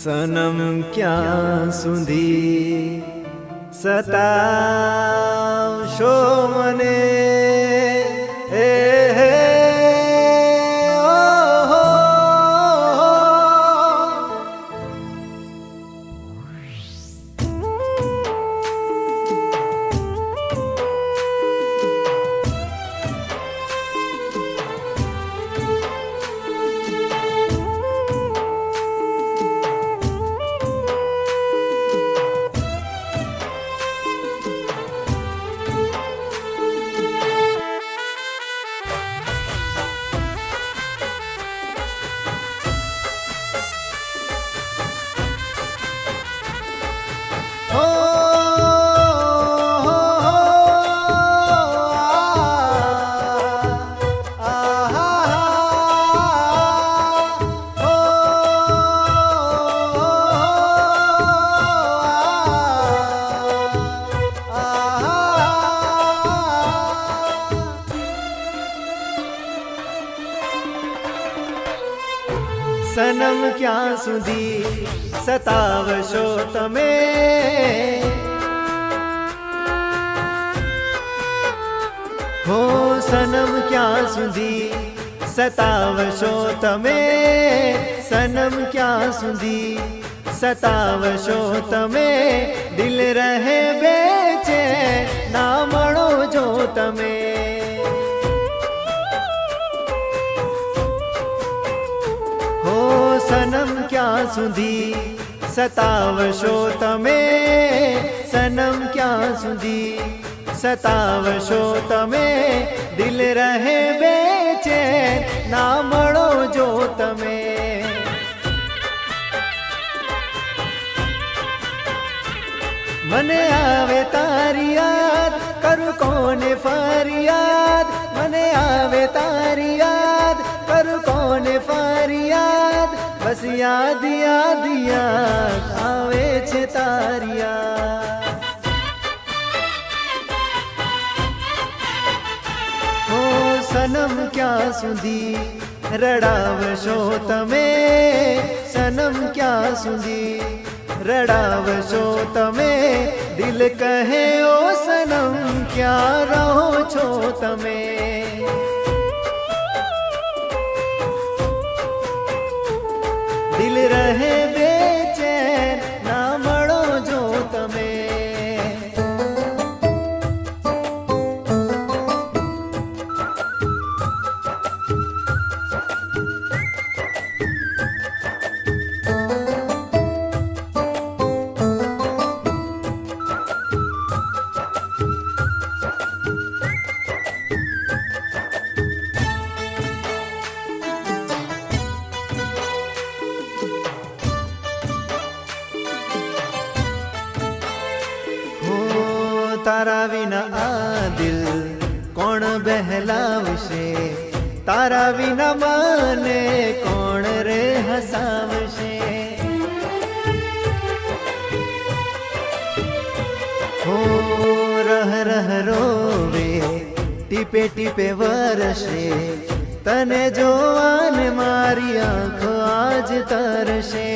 સનમ ક્યાં સુધી સતાવશો મને હે ઓહો. સનમ ક્યાં સુધી સતાવશો તમે હો સનમ ક્યાં સુધી સતાવશો તમે સનમ ક્યાં સુધી સતાવશો તમે દિલ રહે બેચેન ના મળો જો તમે સનમ ક્યાં સુધી સતાવશો તમે સનમ ક્યાં સુધી સતાવશો તમે દિલ રહે બેચેન ના મળો જો તમે મને આવે તારી યાદ કરું કોને ફરિયાદ મને આવે તારી યાદ કરું કોને ફરિયાદ બસ યાદ યાદ યાદ આવે છે તારી યાદ હો સનમ ક્યાં સુધી રડાવશો તમે સનમ ક્યાં સુધી રડાવશો તમે દિલ કહે ઓ સનમ ક્યાં રહો છો તમે દિલ રહે બેચેન ના મળો જો તમે તારા વિના આ દિલ કોણ બહેલાવશે તારા વિના મને કોણ રે હસાવશે હો રહ રહ રોવે ટીપે ટીપે વરસે તને જોવાને મારી આંખો આજ તરશે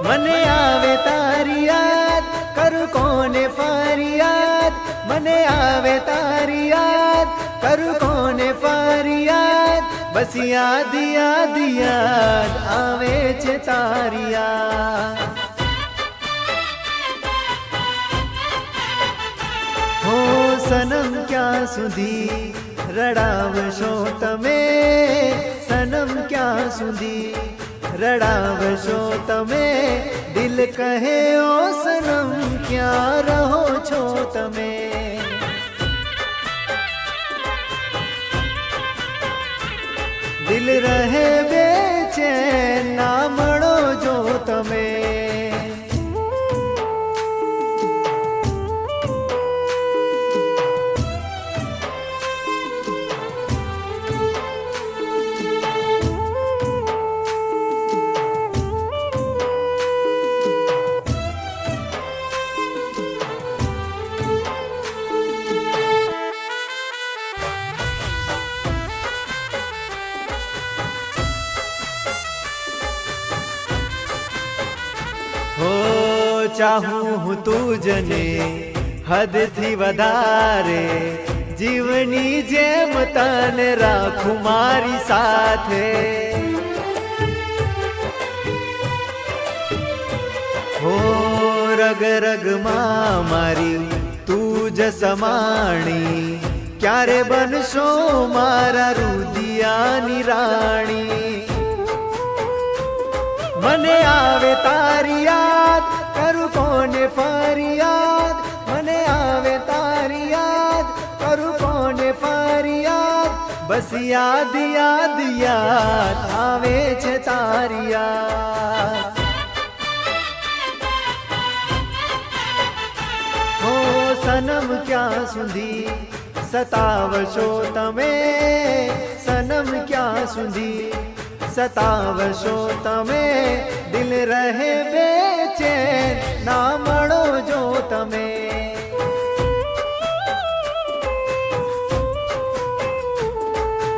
મને આવે તારી યાદ કરું કોને ફરિયાદ મને આવે તારી યાદ કરું કોને ફરિયાદ બસ યાદ યાદ યાદ આવે છે તારી યાદ હો સનમ ક્યાં સુધી રડાવશો તમે સનમ ક્યાં સુધી રડાવશો તમે દિલ કહે ઓ સનમ ક્યાં રહો છો તમે દિલ રહે બેચેન ના મળો જો તમે ચાહું હું તુજને હદથી વધારે, જીવની જેમ તને રાખું મારી સાથે. હો રગ રગમાં મારી તું જ સમાણી, ક્યારે બનશો મારા રુદિયાની રાણી. મને આવે તારી યાદ, કરું કોને ફરિયાદ. મને આવે તારી યાદ, કરું કોને ફરિયાદ. બસ યાદ યાદ યાદ આવે છે તારી યાદ. હો સનમ ક્યાં સુધી સતાવશો તમે, સનમ ક્યાં સુધી સતાવશો તમે. દિલ રહે બેચેન ના મળો જો તમે.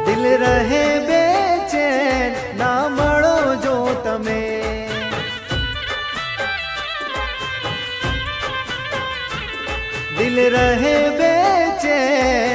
દિલ રહે બેચેન ના મળો જો તમે. દિલ રહે બેચેન